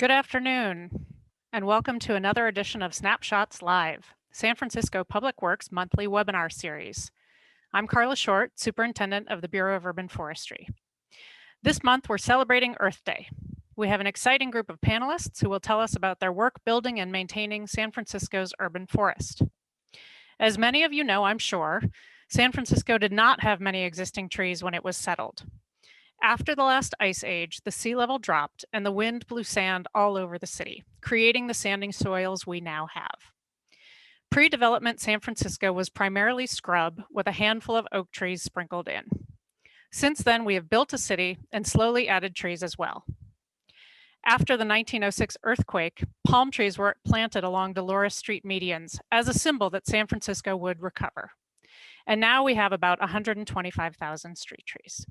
Good afternoon, and welcome to another edition of Snapshots Live, San Francisco Public Works monthly webinar series. I'm Carla Short, Superintendent of the Bureau of Urban Forestry. This month, we're celebrating Earth Day. We have an exciting group of panelists who will tell us about their work building and maintaining San Francisco's urban forest. As many of you know, I'm sure, San Francisco did not have many existing trees when it was settled. After the last ice age, the sea level dropped and the wind blew sand all over the city, creating the sandy soils we now have. Pre-development San Francisco was primarily scrub with a handful of oak trees sprinkled in. Since then, we have built a city and slowly added trees as well. After the 1906 earthquake, palm trees were planted along Dolores Street medians as a symbol that San Francisco would recover. And now we have about 125,000 street trees.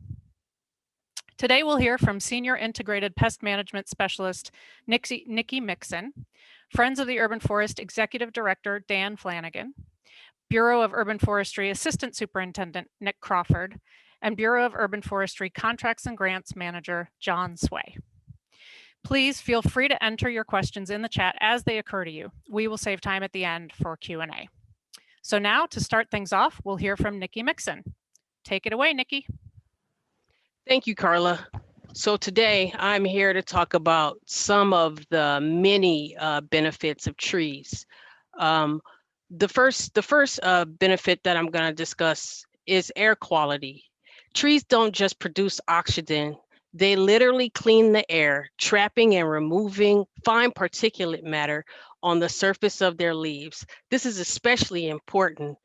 Today, we'll hear from Senior Integrated Pest Management Specialist Nikki Mixon, Friends of the Urban Forest Executive Director Dan Flanagan, Bureau of Urban Forestry Assistant Superintendent Nick Crawford, and Bureau of Urban Forestry Contracts and Grants Manager Jon Swae. Please feel free to enter your questions in the chat as they occur to you. We will save time at the end for Q&A. So now, to start things off, we'll hear from Nikki Mixon. Take it away, Nikki. Thank you, Carla. So today I'm here to talk about some of the many benefits of trees. The first benefit that I'm going to discuss is air quality. Trees don't just produce oxygen, they literally clean the air, trapping and removing fine particulate matter on the surface of their leaves. This is especially important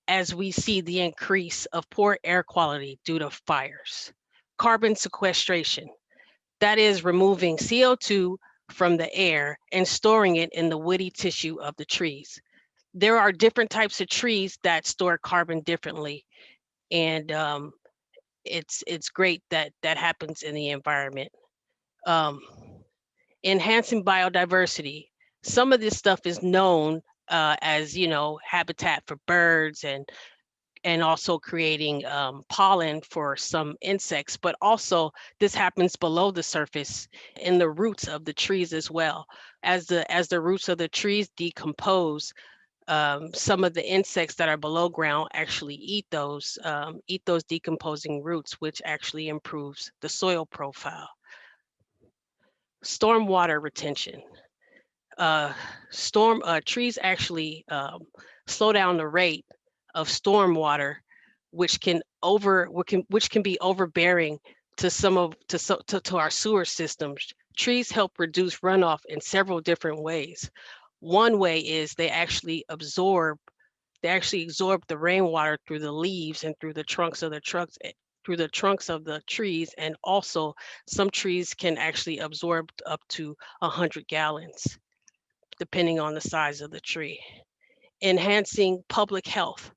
as we see the increase of poor air quality due to fires. Carbon sequestration, that is removing CO2 from the air and storing it in the woody tissue of the trees. There are different types of trees that store carbon differently, and it's great that that happens in the environment. Enhancing biodiversity. Some of this stuff is known as, habitat for birds and also creating pollen for some insects, but also this happens below the surface in the roots of the trees as well. As the roots of the trees decompose, some of the insects that are below ground actually eat those decomposing roots, which actually improves the soil profile. Stormwater retention. Trees actually slow down the rate of stormwater, which can be overbearing to our sewer systems. Trees help reduce runoff in several different ways. One way is they actually absorb the rainwater through the leaves and through the trunks of the trees, and also some trees can actually absorb up to 100 gallons, depending on the size of the tree. Enhancing public health.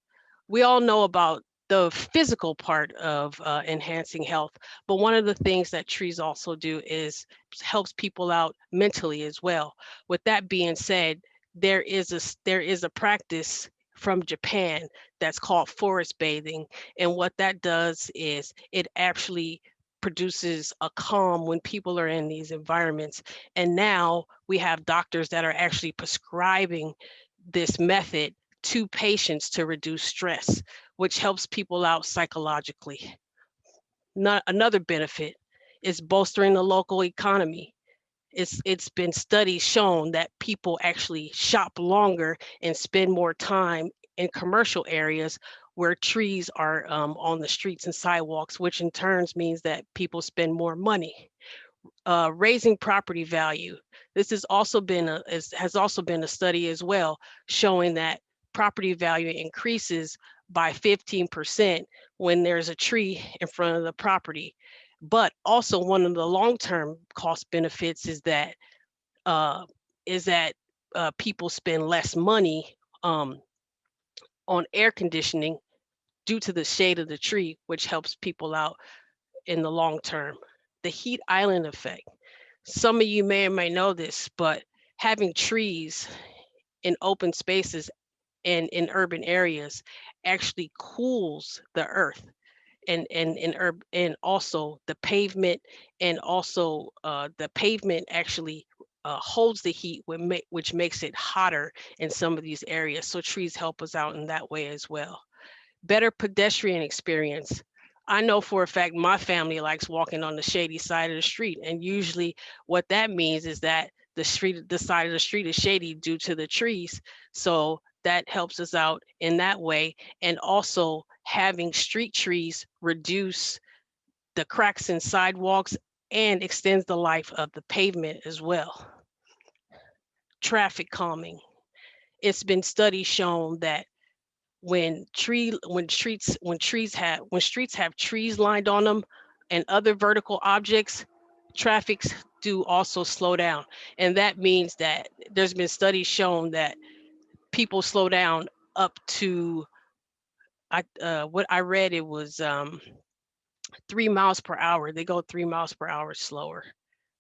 We all know about the physical part of enhancing health, but one of the things that trees also do is helps people out mentally as well. With that being said, there is a practice from Japan that's called forest bathing, and what that does is it actually produces a calm when people are in these environments. And now we have doctors that are actually prescribing this method to patients to reduce stress, which helps people out psychologically. Another benefit is bolstering the local economy. It's been studies shown that people actually shop longer and spend more time in commercial areas where trees are on the streets and sidewalks, which in turn means that people spend more money. Raising property value. This has also been a study as well, showing that property value increases by 15% when there's a tree in front of the property. But also one of the long-term cost benefits is that people spend less money on air conditioning due to the shade of the tree, which helps people out in the long term. The heat island effect. Some of you may or may know this, but having trees in open spaces and in urban areas actually cools the earth and also the pavement, and also the pavement actually holds the heat, which makes it hotter in some of these areas. So trees help us out in that way as well. Better pedestrian experience. I know for a fact my family likes walking on the shady side of the street, and usually what that means is that the side of the street is shady due to the trees. So that helps us out in that way. And also having street trees reduce the cracks in sidewalks and extends the life of the pavement as well. Traffic calming. It's been studies shown that when streets have trees lined on them and other vertical objects, traffics do also slow down. And that means that there's been studies shown that people slow down up to what I read, it was 3 miles per hour. They go 3 miles per hour slower,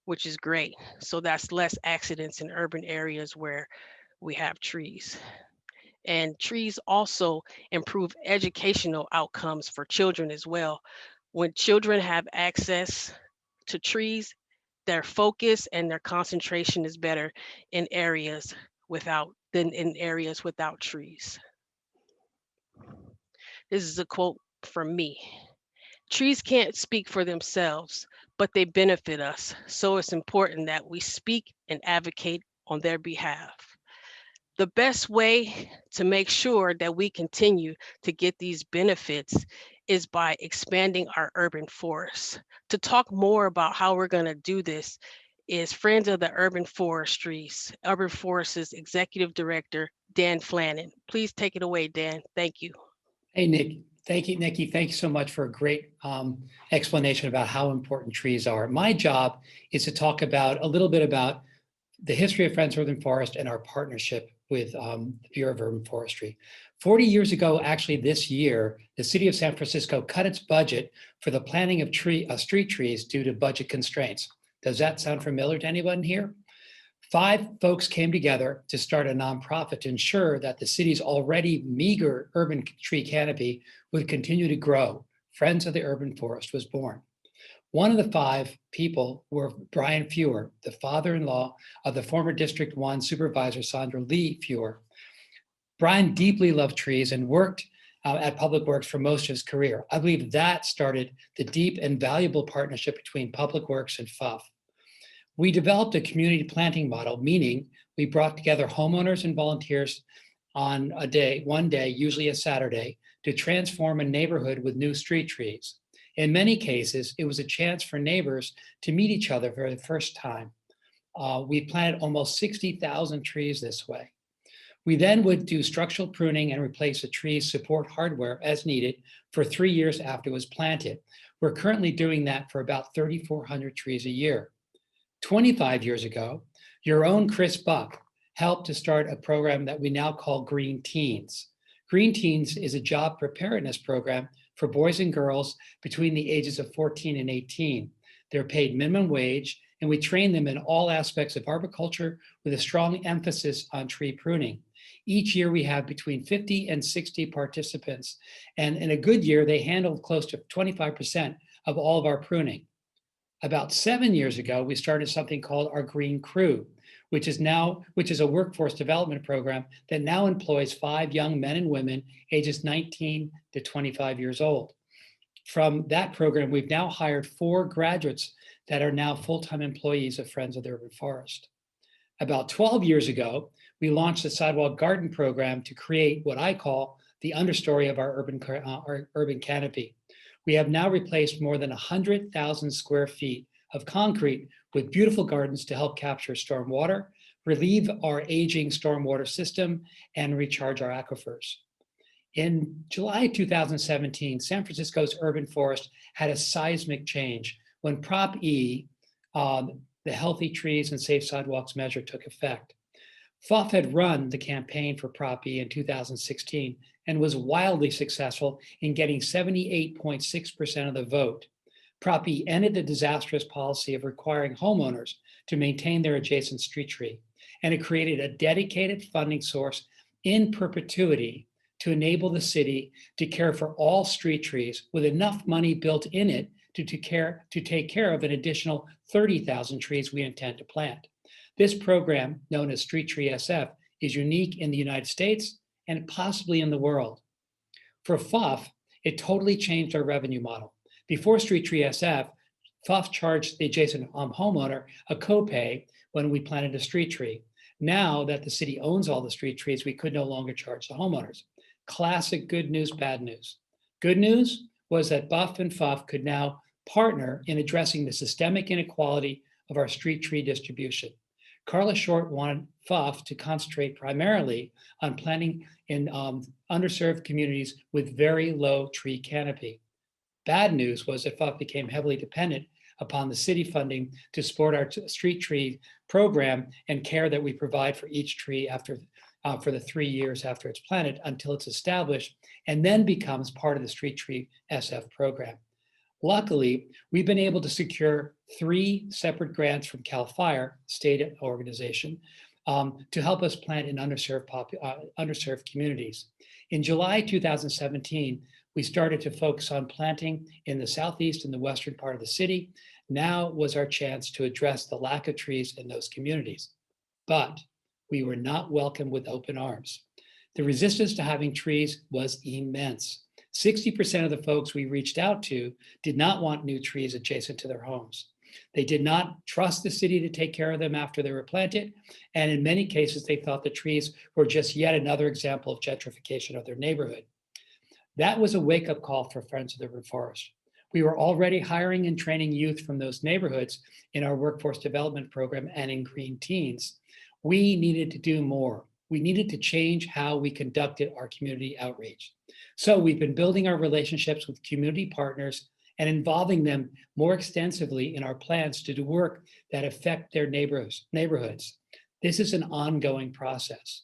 which is great. So that's less accidents in urban areas where we have trees. And trees also improve educational outcomes for children as well. When children have access to trees, their focus and their concentration is better in areas without trees. This is a quote from me. Trees can't speak for themselves, but they benefit us. So it's important that we speak and advocate on their behalf. The best way to make sure that we continue to get these benefits is by expanding our urban forests. To talk more about how we're going to do this is Friends of the Urban Forests Executive Director, Dan Flanagan. Please take it away, Dan. Thank you. Hey, Nick. Thank you, Nikki. Thank you so much for a great explanation about how important trees are. My job is to talk about a little bit about the history of Friends of Urban Forest and our partnership with the Bureau of Urban Forestry. 40 years ago, actually this year, the city of San Francisco cut its budget for the planting of street trees due to budget constraints. Does that sound familiar to anyone here? 5 folks came together to start a nonprofit to ensure that the city's already meager urban tree canopy would continue to grow. Friends of the Urban Forest was born. One of the 5 people were Brian Feuer, the father-in-law of the former District 1 Supervisor Sandra Lee Feuer. Brian deeply loved trees and worked at Public Works for most of his career. I believe that started the deep and valuable partnership between Public Works and FUF. We developed a community planting model, meaning we brought together homeowners and volunteers on one day, usually a Saturday, to transform a neighborhood with new street trees. In many cases, it was a chance for neighbors to meet each other for the first time. We planted almost 60,000 trees this way. We then would do structural pruning and replace the tree's support hardware as needed for 3 years after it was planted. We're currently doing that for about 3,400 trees a year. 25 years ago, your own Chris Buck helped to start a program that we now call Green Teens. Green Teens is a job preparedness program for boys and girls between the ages of 14 and 18. They're paid minimum wage, and we train them in all aspects of arboriculture with a strong emphasis on tree pruning. Each year we have between 50 and 60 participants, and in a good year, they handle close to 25% of all of our pruning. About 7 years ago, we started something called our Green Crew, which is a workforce development program that now employs 5 young men and women ages 19 to 25 years old. From that program, we've now hired 4 graduates that are now full-time employees of Friends of the Urban Forest. About 12 years ago, we launched the Sidewalk Garden program to create what I call the understory of our urban canopy. We have now replaced more than 100,000 square feet of concrete with beautiful gardens to help capture stormwater, relieve our aging stormwater system, and recharge our aquifers. In July 2017, San Francisco's urban forest had a seismic change when Prop E, the Healthy Trees and Safe Sidewalks measure, took effect. FUF had run the campaign for Prop E in 2016 and was wildly successful in getting 78.6% of the vote. Prop E ended the disastrous policy of requiring homeowners to maintain their adjacent street tree, and it created a dedicated funding source in perpetuity to enable the city to care for all street trees with enough money built in it to take care of an additional 30,000 trees we intend to plant. This program, known as Street Tree SF, is unique in the United States and possibly in the world. For FUF, it totally changed our revenue model. Before Street Tree SF, FUF charged the adjacent homeowner a copay when we planted a street tree. Now that the city owns all the street trees, we could no longer charge the homeowners. Classic good news, bad news. Good news was that BUF and FUF could now partner in addressing the systemic inequality of our street tree distribution. Carla Short wanted FUF to concentrate primarily on planting in underserved communities with very low tree canopy. Bad news was that FUF became heavily dependent upon the city funding to support our street tree program and care that we provide for each tree for the 3 years after it's planted until it's established and then becomes part of the Street Tree SF program. Luckily, we've been able to secure 3 separate grants from CAL FIRE, state organization, to help us plant in underserved communities. In July 2017, we started to focus on planting in the southeast and the western part of the city. Now was our chance to address the lack of trees in those communities. But we were not welcomed with open arms. The resistance to having trees was immense. 60% of the folks we reached out to did not want new trees adjacent to their homes. They did not trust the city to take care of them after they were planted. And in many cases, they thought the trees were just yet another example of gentrification of their neighborhood. That was a wake-up call for Friends of the Urban Forest. We were already hiring and training youth from those neighborhoods in our workforce development program and in Green Teens. We needed to do more. We needed to change how we conducted our community outreach. So we've been building our relationships with community partners and involving them more extensively in our plans to do work that affect their neighborhoods. This is an ongoing process.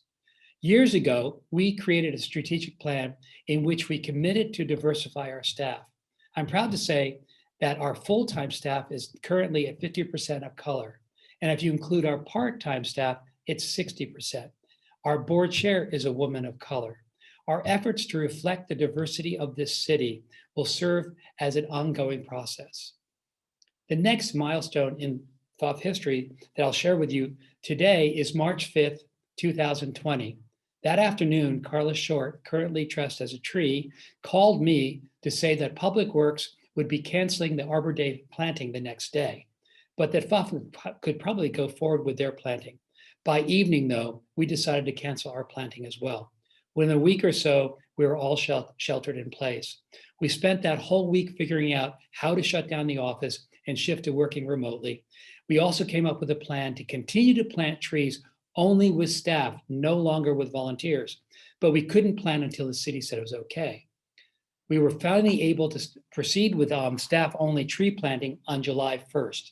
Years ago, we created a strategic plan in which we committed to diversify our staff. I'm proud to say that our full-time staff is currently at 50% of color. And if you include our part-time staff, it's 60%. Our board chair is a woman of color. Our efforts to reflect the diversity of this city will serve as an ongoing process. The next milestone in FUF history that I'll share with you today is March 5th, 2020. That afternoon, Carla Short, currently dressed as a tree, called me to say that Public Works would be canceling the Arbor Day planting the next day, but that FUF could probably go forward with their planting. By evening, though, we decided to cancel our planting as well. Within a week or so, we were all sheltered in place. We spent that whole week figuring out how to shut down the office and shift to working remotely. We also came up with a plan to continue to plant trees only with staff, no longer with volunteers, but we couldn't plant until the city said it was okay. We were finally able to proceed with staff-only tree planting on July 1st.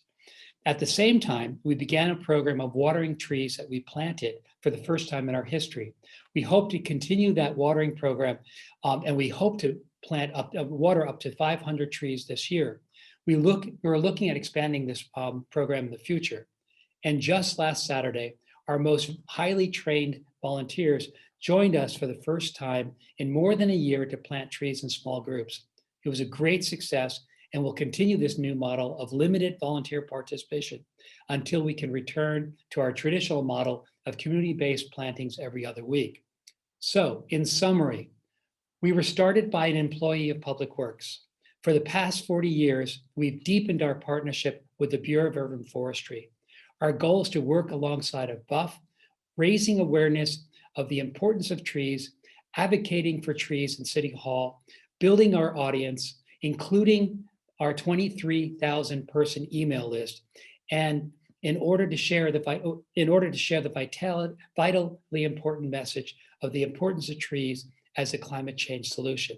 At the same time, we began a program of watering trees that we planted for the first time in our history. We hope to continue that watering program, and we hope to water up to 500 trees this year. We're looking at expanding this program in the future. And just last Saturday, our most highly trained volunteers joined us for the first time in more than a year to plant trees in small groups. It was a great success, and we'll continue this new model of limited volunteer participation until we can return to our traditional model of community-based plantings every other week. So, in summary, we were started by an employee of Public Works. For the past 40 years, we've deepened our partnership with the Bureau of Urban Forestry. Our goal is to work alongside of BUF, raising awareness of the importance of trees, advocating for trees in City Hall, building our audience, including our 23,000 person email list, and in order to share the vitally important message of the importance of trees as a climate change solution.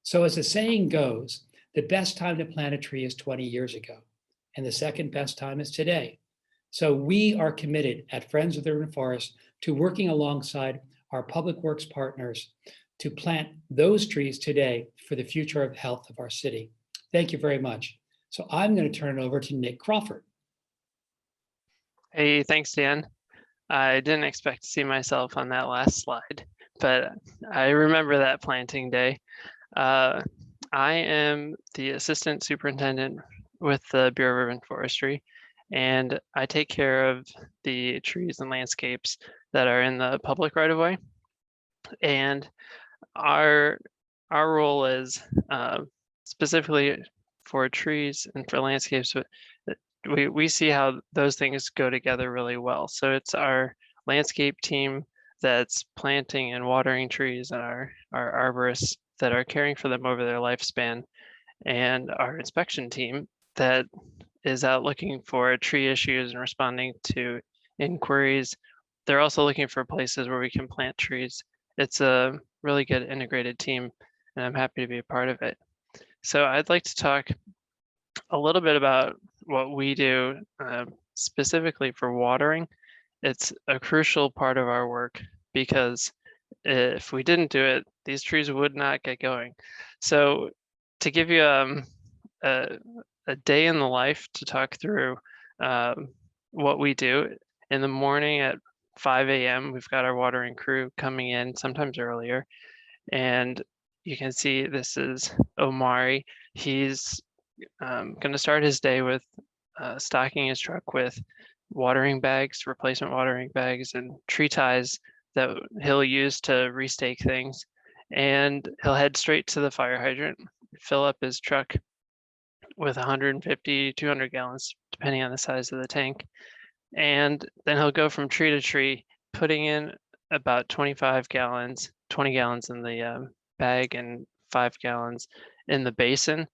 So as the saying goes, the best time to plant a tree is 20 years ago, and the second best time is today. So we are committed at Friends of the Urban Forest to working alongside our Public Works partners to plant those trees today for the future of health of our city. Thank you very much. So I'm going to turn it over to Nick Crawford. Hey, thanks, Dan. I didn't expect to see myself on that last slide, but I remember that planting day. I am the Assistant Superintendent with the Bureau of Urban Forestry, and I take care of the trees and landscapes that are in the public right of way. And our role is specifically for trees and for landscapes, we see how those things go together really well. So it's our landscape team that's planting and watering trees, and our arborists that are caring for them over their lifespan, and our inspection team that is out looking for tree issues and responding to inquiries. They're also looking for places where we can plant trees. It's a really good integrated team, and I'm happy to be a part of it. So I'd like to talk a little bit about what we do specifically for watering. It's a crucial part of our work because if we didn't do it, these trees would not get going. So to give you a day in the life to talk through what we do, in the morning at 5 a.m., we've got our watering crew coming in, sometimes earlier. And you can see this is Omari. He's going to start his day with stocking his truck with watering bags, replacement watering bags, and tree ties that he'll use to restake things. And he'll head straight to the fire hydrant, fill up his truck with 150, 200 gallons, depending on the size of the tank. And then he'll go from tree to tree, putting in about 25 gallons, 20 gallons in the bag and 5 gallons in the basin.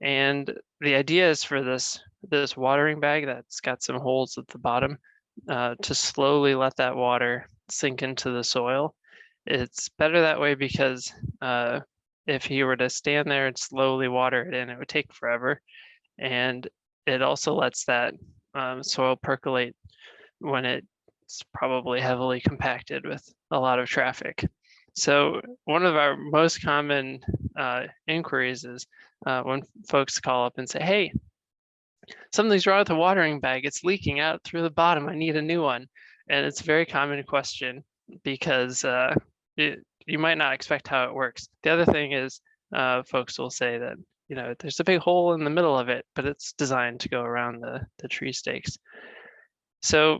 And the idea is for this watering bag that's got some holes at the bottom to slowly let that water sink into the soil. It's better that way because if he were to stand there and slowly water it in, it would take forever. And it also lets that soil percolate when it's probably heavily compacted with a lot of traffic. So one of our most common inquiries is when folks call up and say, hey, something's wrong with the watering bag. It's leaking out through the bottom. I need a new one. And it's a very common question because you might not expect how it works. The other thing is folks will say that, there's a big hole in the middle of it, but it's designed to go around the tree stakes. So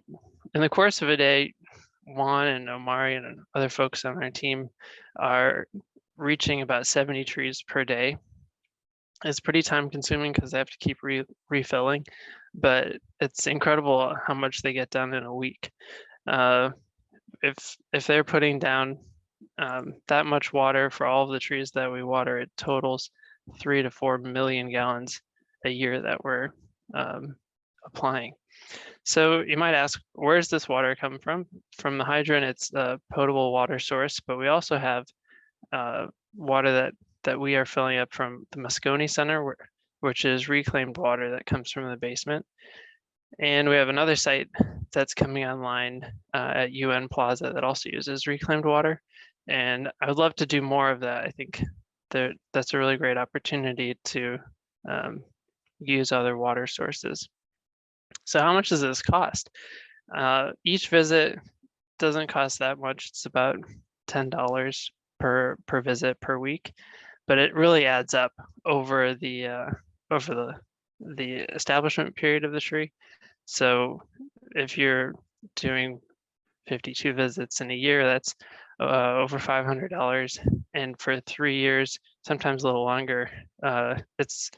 in the course of a day, Juan and Omari and other folks on our team are reaching about 70 trees per day. It's pretty time consuming because they have to keep refilling, but it's incredible how much they get done in a week. If they're putting down that much water for all of the trees that we water, it totals 3 to 4 million gallons a year that we're applying. So you might ask, where's this water come from? From the hydrant, it's a potable water source, but we also have water that we are filling up from the Moscone Center, which is reclaimed water that comes from the basement. And we have another site that's coming online at UN Plaza that also uses reclaimed water. And I would love to do more of that. I think that's a really great opportunity to use other water sources. So how much does this cost? Each visit doesn't cost that much. It's about $10 per visit per week, but it really adds up over the establishment period of the tree. So if you're doing 52 visits in a year, that's over $500, and for 3 years, sometimes a little longer, it's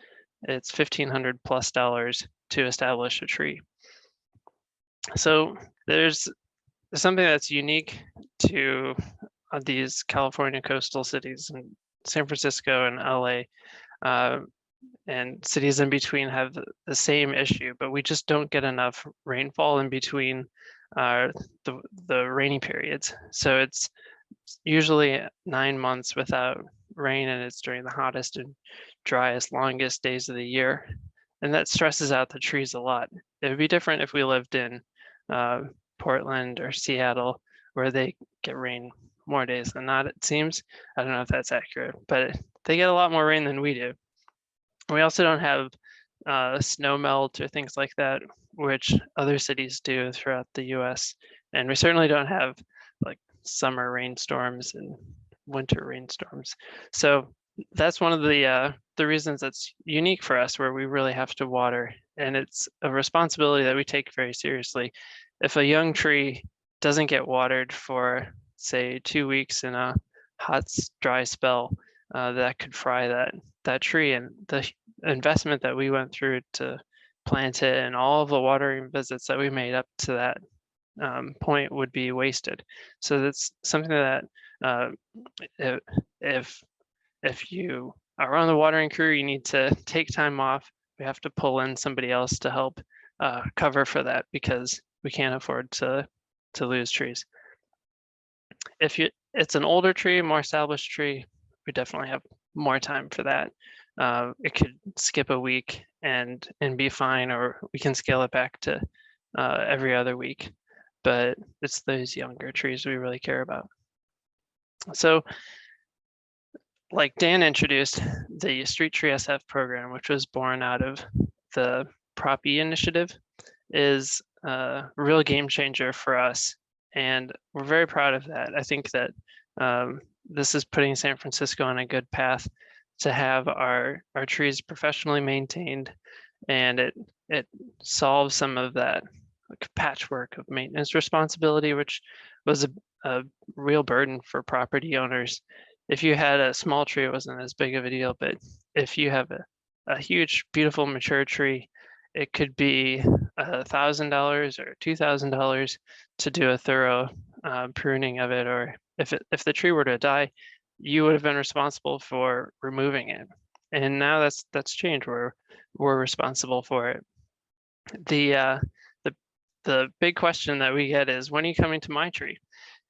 $1,500 plus to establish a tree. So there's something that's unique to these California coastal cities, and San Francisco and LA, and cities in between have the same issue, but we just don't get enough rainfall in between the rainy periods. So it's usually 9 months without rain, and it's during the hottest and driest, longest days of the year. And that stresses out the trees a lot. It would be different if we lived in Portland or Seattle, where they get rain more days than not, it seems. I don't know if that's accurate, but they get a lot more rain than we do. We also don't have snow melt or things like that, which other cities do throughout the US. And we certainly don't have like summer rainstorms and winter rainstorms. So that's one of the reasons that's unique for us, where we really have to water, and it's a responsibility that we take very seriously. If a young tree doesn't get watered for, say, 2 weeks in a hot, dry spell, that could fry that tree, and the investment that we went through to plant it and all the watering visits that we made up to that point would be wasted. So that's something that if you are on the watering crew, you need to take time off. We have to pull in somebody else to help cover for that, because we can't afford to lose trees. If it's an older tree, more established tree, we definitely have more time for that. It could skip a week and be fine, or we can scale it back to every other week. But it's those younger trees we really care about. So, like Dan introduced, the Street Tree SF program, which was born out of the Prop E initiative, is a real game changer for us, and we're very proud of that. I think that this is putting San Francisco on a good path to have our trees professionally maintained, and it solves some of that patchwork of maintenance responsibility, which was a real burden for property owners. If you had a small tree, it wasn't as big of a deal, but if you have a huge, beautiful, mature tree, it could be $1,000 or $2,000 to do a thorough pruning of it. Or if the tree were to die, you would have been responsible for removing it. And now that's changed. We're responsible for it. The big question that we get is, when are you coming to my tree?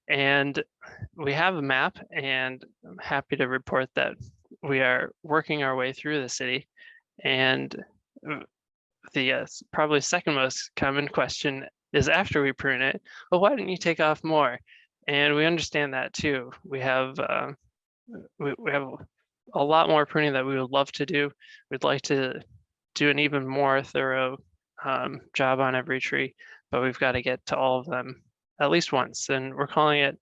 And we have a map, and I'm happy to report that we are working our way through the city. And the probably second most common question is, after we prune it, well, why didn't you take off more? And we understand that too. We have we have a lot more pruning that we would love to do. We'd like to do an even more thorough job on every tree, but we've got to get to all of them at least once. And we're calling it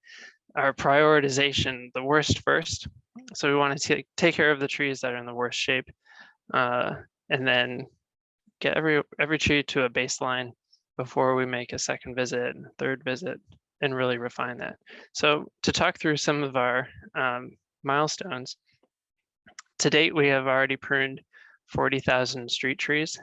our prioritization, the worst first. So we want to take care of the trees that are in the worst shape, and then get every tree to a baseline before we make a second visit and third visit, and really refine that. So to talk through some of our milestones, to date, we have already pruned 40,000 street trees,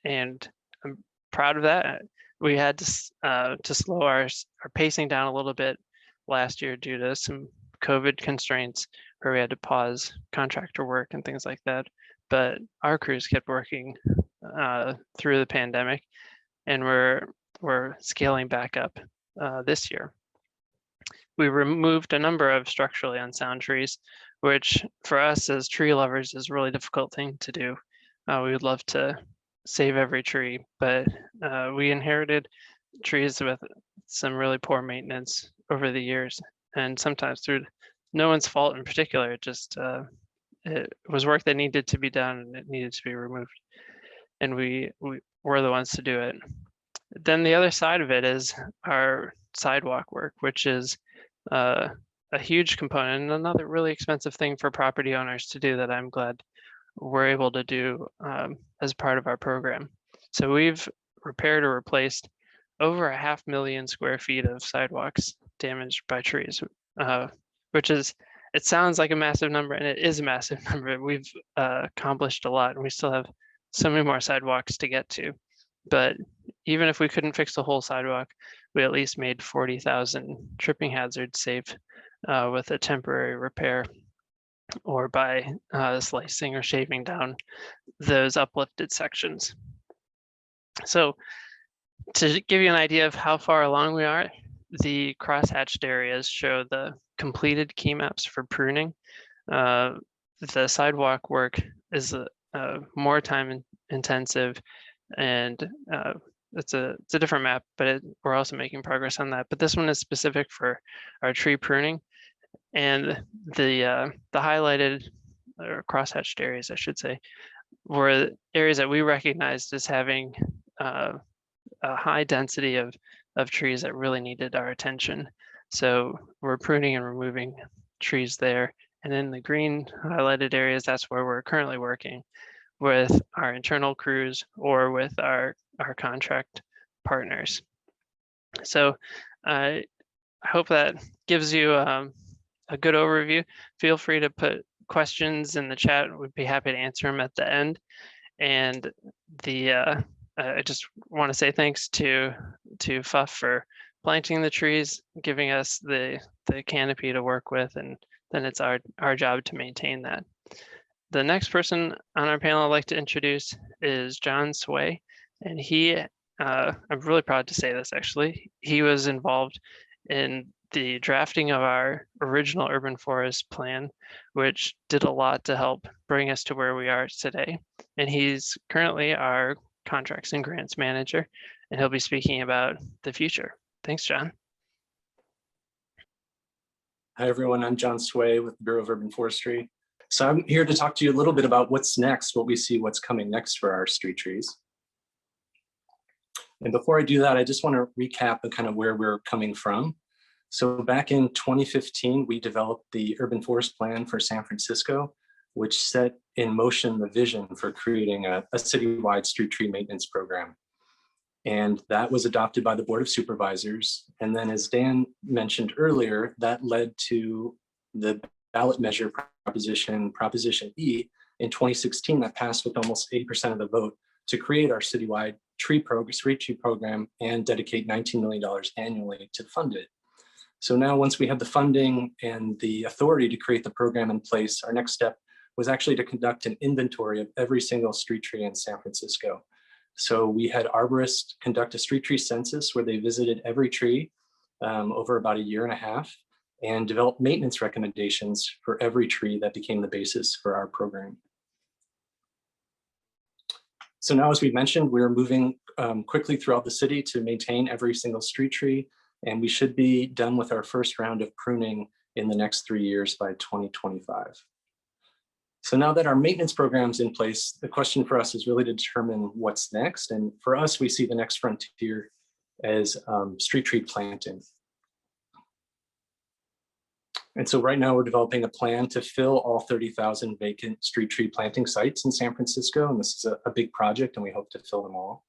and I'm proud of that. We had to slow our pacing down a little bit last year due to some COVID constraints, where we had to pause contractor work and things like that. But our crews kept working through the pandemic, and we're scaling back up this year. We removed a number of structurally unsound trees, which for us as tree lovers is a really difficult thing to do. We would love to save every tree, but we inherited trees with some really poor maintenance over the years, and sometimes through no one's fault in particular. It just it was work that needed to be done, and it needed to be removed, and we were the ones to do it. Then the other side of it is our sidewalk work, which is a huge component and another really expensive thing for property owners to do, that I'm glad we're able to do as part of our program. So we've repaired or replaced over 500,000 square feet of sidewalks damaged by trees, which is, it sounds like a massive number, and it is a massive number. We've accomplished a lot, and we still have so many more sidewalks to get to. But even if we couldn't fix the whole sidewalk, we at least made 40,000 tripping hazards safe with a temporary repair, or by slicing or shaving down those uplifted sections. So to give you an idea of how far along we are, the crosshatched areas show the completed key maps for pruning. The sidewalk work is more time intensive, and it's a different map, but we're also making progress on that. But this one is specific for our tree pruning. And the highlighted, or crosshatched areas, I should say, were areas that we recognized as having a high density of trees that really needed our attention. So we're pruning and removing trees there, And in the green highlighted areas, that's where we're currently working with our internal crews or with our contract partners. So I hope that gives you a good overview. Feel free to put questions in the chat. We'd be happy to answer them at the end. And I just want to say thanks to FUF for planting the trees, giving us the canopy to work with, and then it's our job to maintain that. The next person on our panel I'd like to introduce is Jon Swae, and I'm really proud to say this actually, he was involved in the drafting of our original urban forest plan, which did a lot to help bring us to where we are today. And he's currently our contracts and grants manager, and he'll be speaking about the future. Thanks, Jon. Hi, everyone. I'm Jon Swae with the Bureau of Urban Forestry. So I'm here to talk to you a little bit about what's next, what we see, what's coming next for our street trees. And before I do that, I just want to recap kind of where we're coming from. So back in 2015, we developed the Urban Forest Plan for San Francisco, which set in motion the vision for creating a citywide street tree maintenance program. And that was adopted by the Board of Supervisors. And then, as Dan mentioned earlier, that led to the ballot measure Proposition E in 2016 that passed with almost 80% of the vote to create our citywide street tree program and dedicate $19 million annually to fund it. So now, once we have the funding and the authority to create the program in place, our next step was actually to conduct an inventory of every single street tree in San Francisco. So we had arborists conduct a street tree census where they visited every tree over about a year and a half and developed maintenance recommendations for every tree that became the basis for our program. So now, as we mentioned, we're moving quickly throughout the city to maintain every single street tree, and we should be done with our first round of pruning in the next 3 years by 2025. So now that our maintenance program's in place, the question for us is really to determine what's next. And for us, we see the next frontier as street tree planting. And so right now we're developing a plan to fill all 30,000 vacant street tree planting sites in San Francisco. And this is a big project, and we hope to fill them all.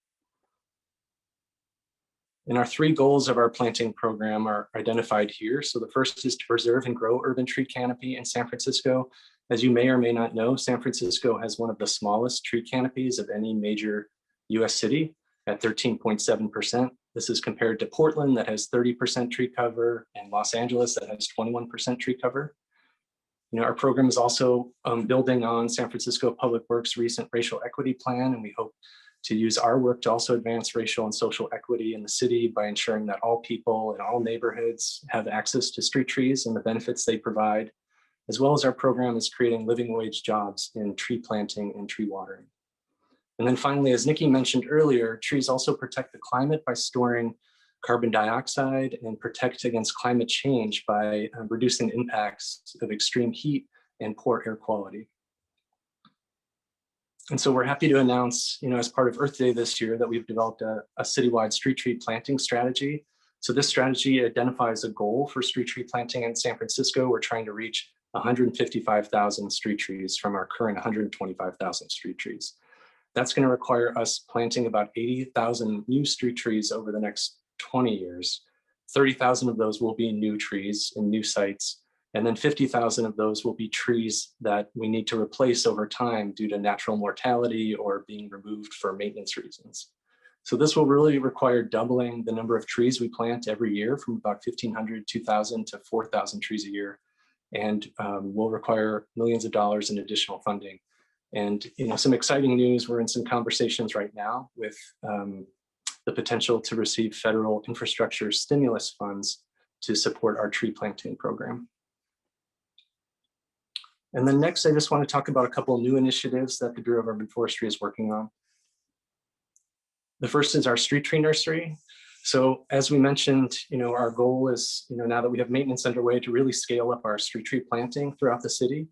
And our 3 goals of our planting program are identified here. So the first is to preserve and grow urban tree canopy in San Francisco. As you may or may not know, San Francisco has one of the smallest tree canopies of any major US city at 13.7%. This is compared to Portland that has 30% tree cover and Los Angeles that has 21% tree cover. You know, our program is also building on San Francisco Public Works' recent racial equity plan, and we hope to use our work to also advance racial and social equity in the city by ensuring that all people in all neighborhoods have access to street trees and the benefits they provide, as well as our program is creating living wage jobs in tree planting and tree watering. And then finally, as Nikki mentioned earlier, trees also protect the climate by storing carbon dioxide and protect against climate change by reducing the impacts of extreme heat and poor air quality. And so we're happy to announce, as part of Earth Day this year, that we've developed a citywide street tree planting strategy. So this strategy identifies a goal for street tree planting in San Francisco. We're trying to reach 155,000 street trees from our current 125,000 street trees. That's going to require us planting about 80,000 new street trees over the next 20 years. 30,000 of those will be new trees in new sites, and then 50,000 of those will be trees that we need to replace over time due to natural mortality or being removed for maintenance reasons. So this will really require doubling the number of trees we plant every year from about 1,500, 2,000 to 4,000 trees a year, and will require millions of dollars in additional funding. And some exciting news, we're in some conversations right now with the potential to receive federal infrastructure stimulus funds to support our tree planting program. And then next, I just want to talk about a couple of new initiatives that the Bureau of Urban Forestry is working on. The first is our street tree nursery. So as we mentioned, our goal is, now that we have maintenance underway, to really scale up our street tree planting throughout the city.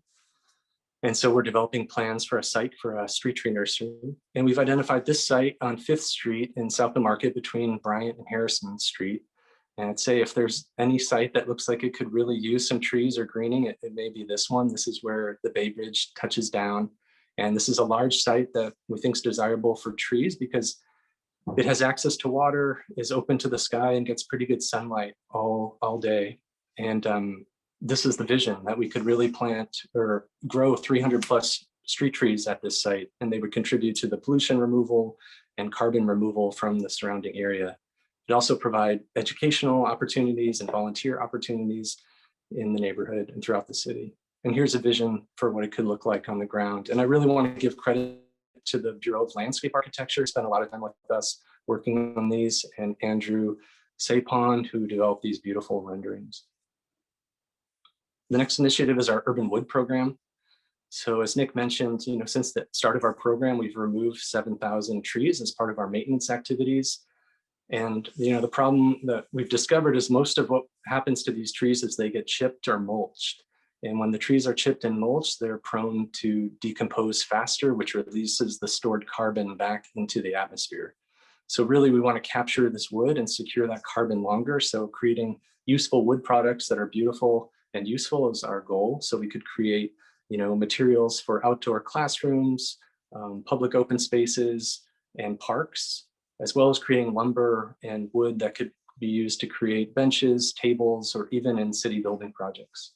And so we're developing plans for a site for a street tree nursery. And we've identified this site on 5th Street in South of Market between Bryant and Harrison Street. And I'd say if there's any site that looks like it could really use some trees or greening, it may be this one. This is where the Bay Bridge touches down. And this is a large site that we think is desirable for trees because it has access to water, is open to the sky, and gets pretty good sunlight all day. And this is the vision, that we could really plant or grow 300 plus street trees at this site, and they would contribute to the pollution removal and carbon removal from the surrounding area. It also provide educational opportunities and volunteer opportunities in the neighborhood and throughout the city. And here's a vision for what it could look like on the ground. And I really want to give credit to the Bureau of Landscape Architecture, spent a lot of time with us working on these, and Andrew Sapon, who developed these beautiful renderings. The next initiative is our Urban Wood Program. So as Nick mentioned, since the start of our program, we've removed 7,000 trees as part of our maintenance activities. And the problem that we've discovered is most of what happens to these trees is they get chipped or mulched. And when the trees are chipped and mulched, they're prone to decompose faster, which releases the stored carbon back into the atmosphere. So really, we want to capture this wood and secure that carbon longer. So creating useful wood products that are beautiful and useful is our goal. So we could create, materials for outdoor classrooms, public open spaces, and parks, as well as creating lumber and wood that could be used to create benches, tables, or even in city building projects.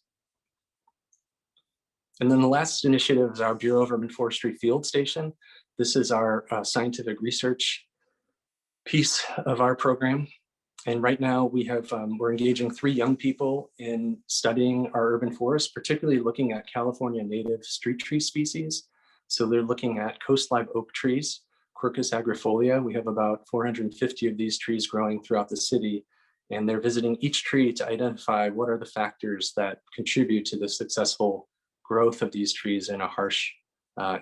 And then the last initiative is our Bureau of Urban Forestry Field Station. This is our scientific research piece of our program. And right now we're engaging 3 young people in studying our urban forests, particularly looking at California native street tree species. So they're looking at coast live oak trees, Quercus agrifolia. We have about 450 of these trees growing throughout the city. And they're visiting each tree to identify what are the factors that contribute to the successful growth of these trees in a harsh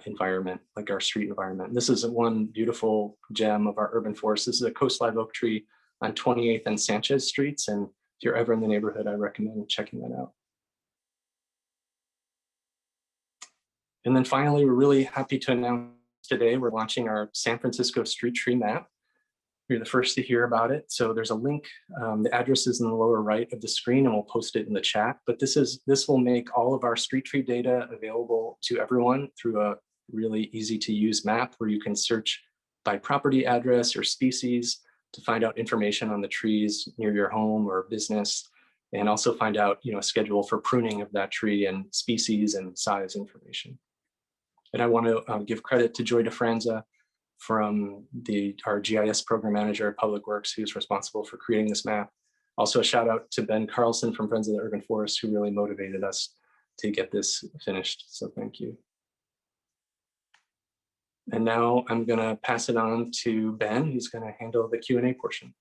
environment, like our street environment. This is one beautiful gem of our urban forest. This is a coast live oak tree on 28th and Sanchez Streets. And if you're ever in the neighborhood, I recommend checking that out. And then finally, we're really happy to announce today, we're launching our San Francisco street tree map. You're the first to hear about it. So there's a link, the address is in the lower right of the screen, and we'll post it in the chat. But this will make all of our street tree data available to everyone through a really easy to use map where you can search by property address or species to find out information on the trees near your home or business, and also find out a schedule for pruning of that tree and species and size information. And I want to give credit to Joy DeFranza from our GIS program manager at Public Works, who's responsible for creating this map. Also a shout out to Ben Carlson from Friends of the Urban Forest, who really motivated us to get this finished. So thank you. And now I'm gonna pass it on to Ben, who's gonna handle the Q&A portion.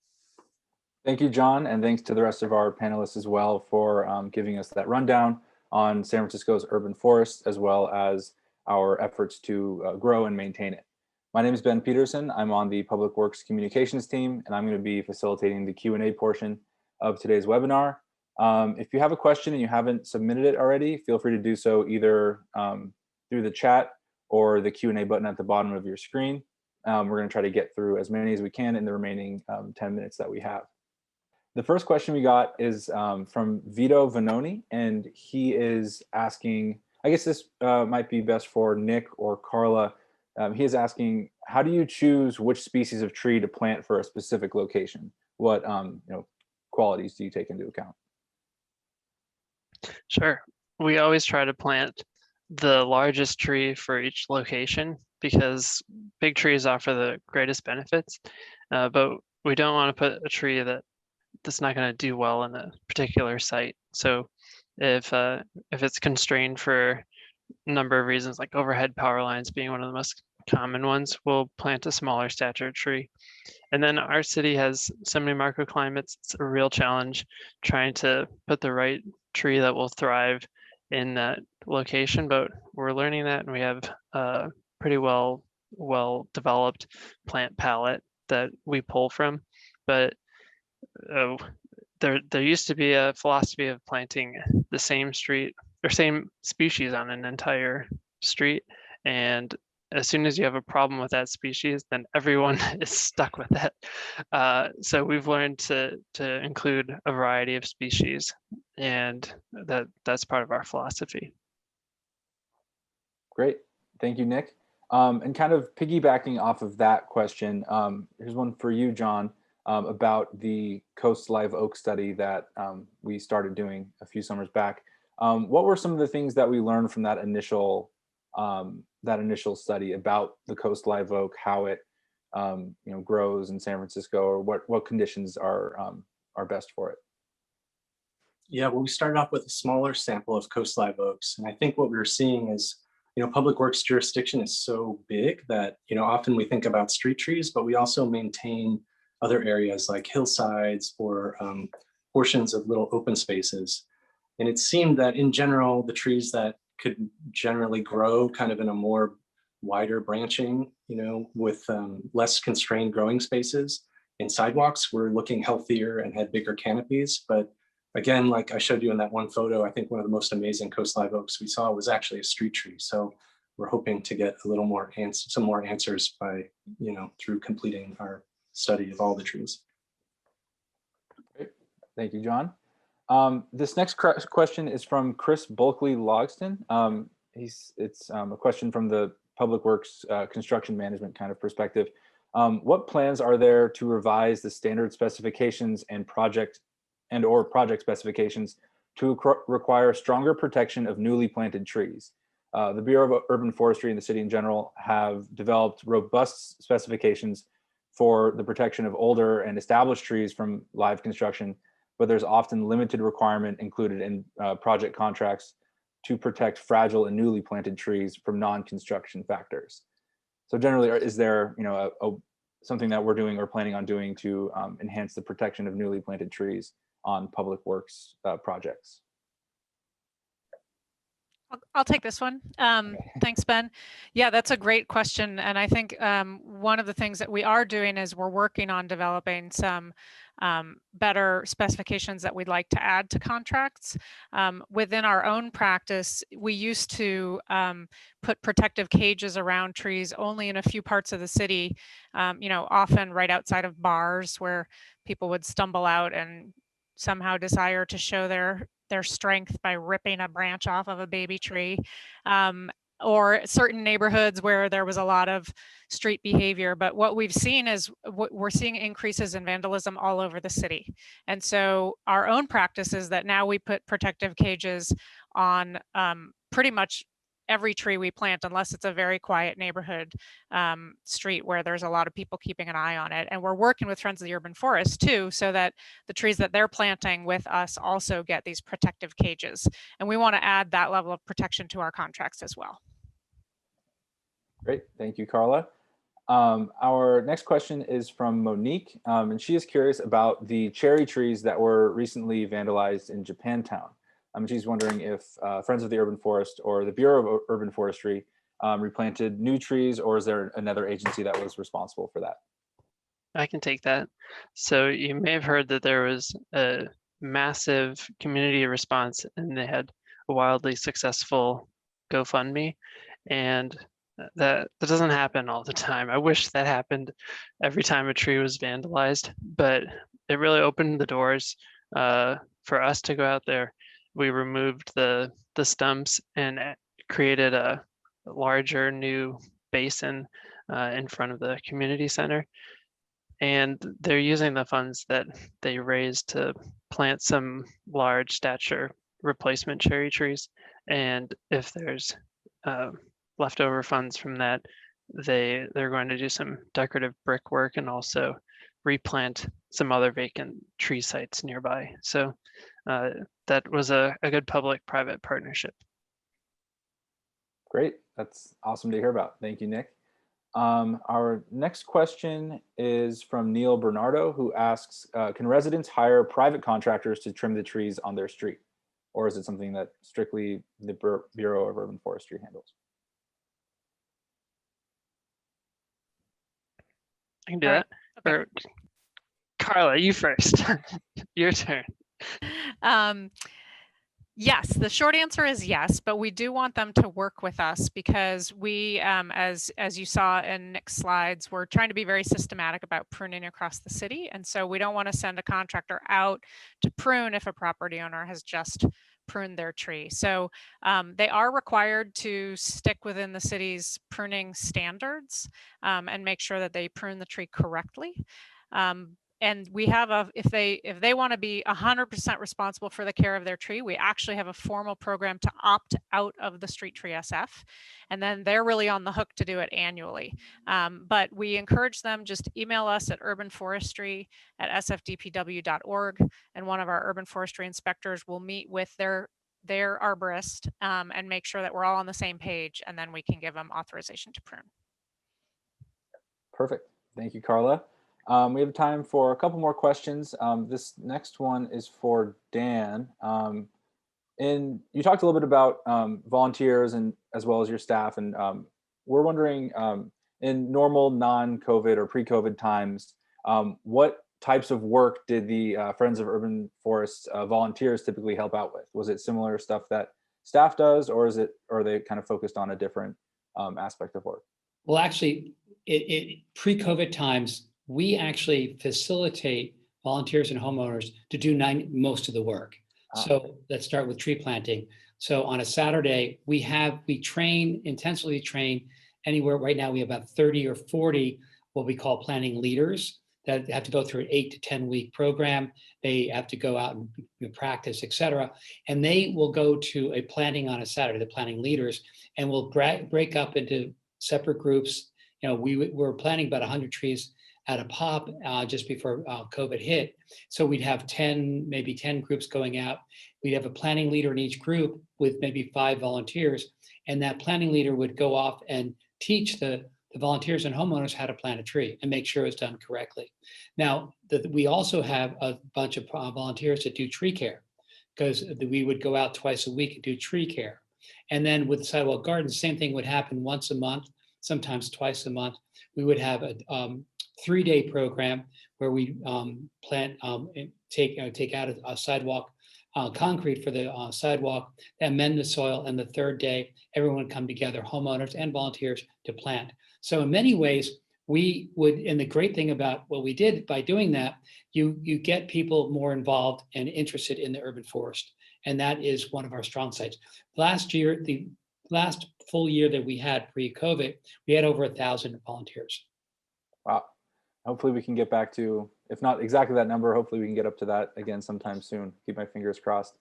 Thank you, John, and thanks to the rest of our panelists as well for giving us that rundown on San Francisco's urban forest, as well as our efforts to grow and maintain it. My name is Ben Peterson. I'm on the Public Works Communications team, and I'm going to be facilitating the Q&A portion of today's webinar. If you have a question and you haven't submitted it already, feel free to do so either through the chat or the Q&A button at the bottom of your screen. We're going to try to get through as many as we can in the remaining 10 minutes that we have. The first question we got is from Vito Vanoni, and he is asking, I guess this might be best for Nick or Carla. He is asking, how do you choose which species of tree to plant for a specific location? What qualities do you take into account? Sure. We always try to plant the largest tree for each location because big trees offer the greatest benefits, but we don't want to put a tree that's not going to do well in a particular site. So if it's constrained for a number of reasons, like overhead power lines being one of the most common ones, we'll plant a smaller stature tree. And then our city has so many microclimates, it's a real challenge trying to put the right tree that will thrive in that location, but we're learning that, and we have a pretty well developed plant palette that we pull from. But there used to be a philosophy of planting the same street or same species on an entire street, and as soon as you have a problem with that species, then everyone is stuck with it. So we've learned to include a variety of species, and that's part of our philosophy. Great, thank you, Nick. And kind of piggybacking off of that question, here's one for you, Jon, about the Coast Live Oak study that we started doing a few summers back. What were some of the things that we learned from that initial study about the Coast Live Oak, how it grows in San Francisco, or what conditions are best for it? Yeah, well, we started off with a smaller sample of Coast Live Oaks, and I think what we were seeing is, public works jurisdiction is so big that, often we think about street trees, but we also maintain other areas like hillsides or portions of little open spaces. And it seemed that in general, the trees that could generally grow kind of in a more wider branching, with less constrained growing spaces and sidewalks were looking healthier and had bigger canopies. But again, like I showed you in that one photo, I think one of the most amazing Coast Live Oaks we saw was actually a street tree. So we're hoping to get a little more some more answers by, through completing our study of all the trees. Great. Thank you, Jon. This next question is from Chris Bulkley-Logston. It's a question from the Public Works construction management kind of perspective. What plans are there to revise the standard specifications and project specifications to require stronger protection of newly planted trees? The Bureau of Urban Forestry and the city in general have developed robust specifications for the protection of older and established trees from live construction, but there's often limited requirement included in project contracts to protect fragile and newly planted trees from non-construction factors. So generally, is there something that we're doing or planning on doing to enhance the protection of newly planted trees on public works projects? I'll take this one. Thanks, Ben. Yeah, that's a great question. And I think one of the things that we are doing is we're working on developing some better specifications that we'd like to add to contracts. Within our own practice, we used to put protective cages around trees only in a few parts of the city, often right outside of bars where people would stumble out and somehow desire to show their strength by ripping a branch off of a baby tree, or certain neighborhoods where there was a lot of street behavior. But what we've seen is we're seeing increases in vandalism all over the city. And so our own practice is that now we put protective cages on pretty much every tree we plant, unless it's a very quiet neighborhood street where there's a lot of people keeping an eye on it. And we're working with Friends of the Urban Forest too, so that the trees that they're planting with us also get these protective cages. And we want to add that level of protection to our contracts as well. Great, thank you, Carla. Our next question is from Monique, and she is curious about the cherry trees that were recently vandalized in Japantown. She's wondering if Friends of the Urban Forest or the Bureau of Urban Forestry replanted new trees, or is there another agency that was responsible for that? I can take that. So you may have heard that there was a massive community response and they had a wildly successful GoFundMe, and that doesn't happen all the time. I wish that happened every time a tree was vandalized, but it really opened the doors for us to go out there. We removed the stumps and created a larger new basin in front of the community center. And they're using the funds that they raised to plant some large stature replacement cherry trees. And if there's leftover funds from that, they're going to do some decorative brickwork and also replant some other vacant tree sites nearby. So that was a good public-private partnership. Great, that's awesome to hear about. Thank you, Nick. Our next question is from Neil Bernardo, who asks, can residents hire private contractors to trim the trees on their street? Or is it something that strictly the Bureau of Urban Forestry handles? I can do that. Okay. Or, Carla, you first. Your turn. Yes, the short answer is yes, but we do want them to work with us because we, as you saw in Nick's slides, we're trying to be very systematic about pruning across the city. And so we don't want to send a contractor out to prune if a property owner has just pruned their tree. So they are required to stick within the city's pruning standards and make sure that they prune the tree correctly. And we have if they want to be 100% responsible for the care of their tree, we actually have a formal program to opt out of the street tree SF, and then they're really on the hook to do it annually. But we encourage them, just email us at urbanforestry@sfdpw.org, and one of our urban forestry inspectors will meet with their arborist and make sure that we're all on the same page, and then we can give them authorization to prune. Perfect. Thank you, Carla. We have time for a couple more questions. This next one is for Dan. And you talked a little bit about volunteers and as well as your staff. And we're wondering, in normal non-COVID or pre-COVID times, what types of work did the Friends of Urban Forests volunteers typically help out with? Was it similar stuff that staff does, or are they kind of focused on a different aspect of work? Well, actually, pre-COVID times, we actually facilitate volunteers and homeowners to do most of the work. So let's start with tree planting. So on a Saturday, we intensively train anywhere. Right now, we have about 30 or 40 what we call planting leaders that have to go through an 8 to 10 week program. They have to go out and practice, et cetera. And they will go to a planting on a Saturday, the planting leaders, and we'll break up into separate groups. You know, we're planting about 100 trees at a pop just before COVID hit. So we'd have maybe 10 groups going out. We'd have a planning leader in each group with maybe 5 volunteers. And that planning leader would go off and teach the volunteers and homeowners how to plant a tree and make sure it's done correctly. Now, we also have a bunch of volunteers that do tree care, because we would go out twice a week and do tree care. And then with sidewalk gardens, same thing would happen once a month, sometimes twice a month. We would have a 3-day program where we take out a sidewalk, concrete for the sidewalk, amend the soil, and the 3rd day, everyone would come together, homeowners and volunteers, to plant. So in many ways, we would, and the great thing about what we did by doing that, you get people more involved and interested in the urban forest. And that is one of our strong sites. Last year, the last full year that we had pre-COVID, we had over 1,000 volunteers. Wow. Hopefully we can get back to, if not exactly that number, hopefully we can get up to that again sometime soon. Keep my fingers crossed.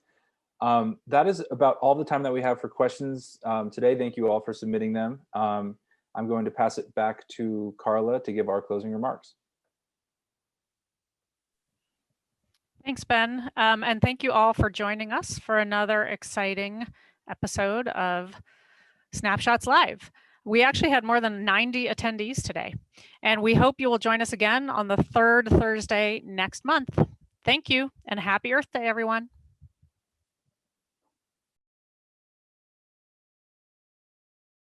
That is about all the time that we have for questions today. Thank you all for submitting them. I'm going to pass it back to Carla to give our closing remarks. Thanks, Ben. And thank you all for joining us for another exciting episode of Snapshots Live. We actually had more than 90 attendees today, and we hope you will join us again on the 3rd Thursday next month. Thank you, and happy Earth Day, everyone.